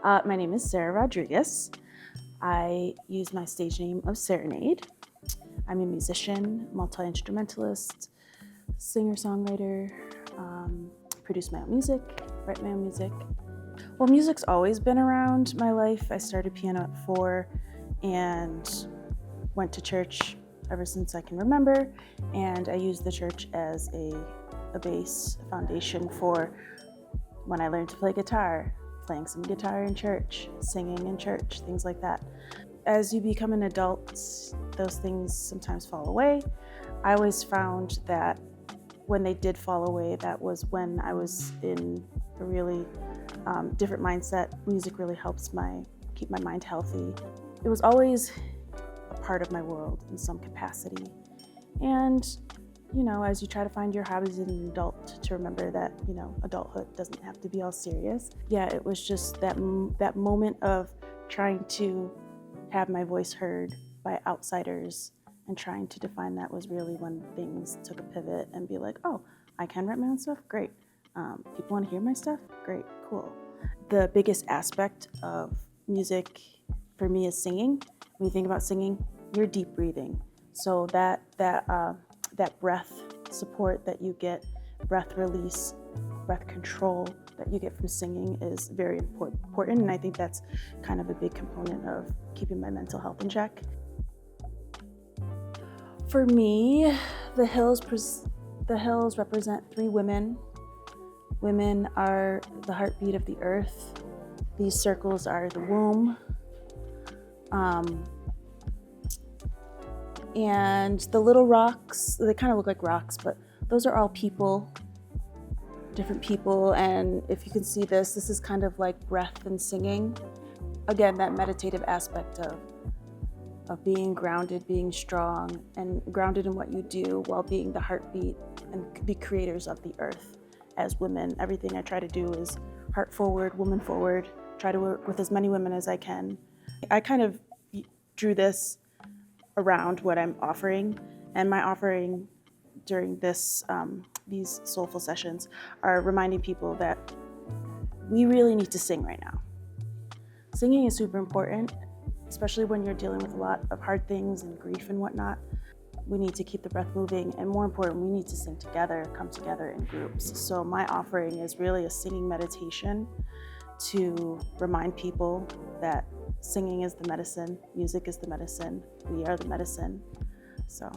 My name is Sara Rodriguez. I use my stage name of Serenade. I'm a musician, multi-instrumentalist, singer-songwriter, produce my own music, write my own music. Well, music's always been around my life. I started piano at 4 and went to church ever since I can remember. And I used the church as a base, a foundation for when I learned to play guitar, playing some guitar in church, singing in church, things like that. As you become an adult, those things sometimes fall away. I always found that when they did fall away, that was when I was in a really different mindset. Music really helps keep my mind healthy. It was always a part of my world in some capacity. And as you try to find your hobbies as an adult, to remember that, adulthood doesn't have to be all serious. Yeah, it was just that moment of trying to have my voice heard by outsiders and trying to define that was really when things took a pivot and be like, oh, I can write my own stuff? Great. People want to hear my stuff? Great, cool. The biggest aspect of music for me is singing. When you think about singing, you're deep breathing. So that breath support that you get, breath release, breath control that you get from singing is very important. And I think that's kind of a big component of keeping my mental health in check. For me, the hills represent 3 women. Women are the heartbeat of the earth. These circles are the womb. And the little rocks, they kind of look like rocks, but those are all people, different people. And if you can see this is kind of like breath and singing. Again, that meditative aspect of being grounded, being strong, and grounded in what you do while being the heartbeat and the creators of the earth. As women, everything I try to do is heart forward, woman forward, try to work with as many women as I can. I kind of drew this around what I'm offering, and my offering during these soulful sessions are reminding people that we really need to sing right now. Singing is super important, especially when you're dealing with a lot of hard things and grief and whatnot. We need to keep the breath moving, and more important, we need to sing together, come together in groups. So my offering is really a singing meditation to remind people that singing is the medicine, music is the medicine, we are the medicine. So.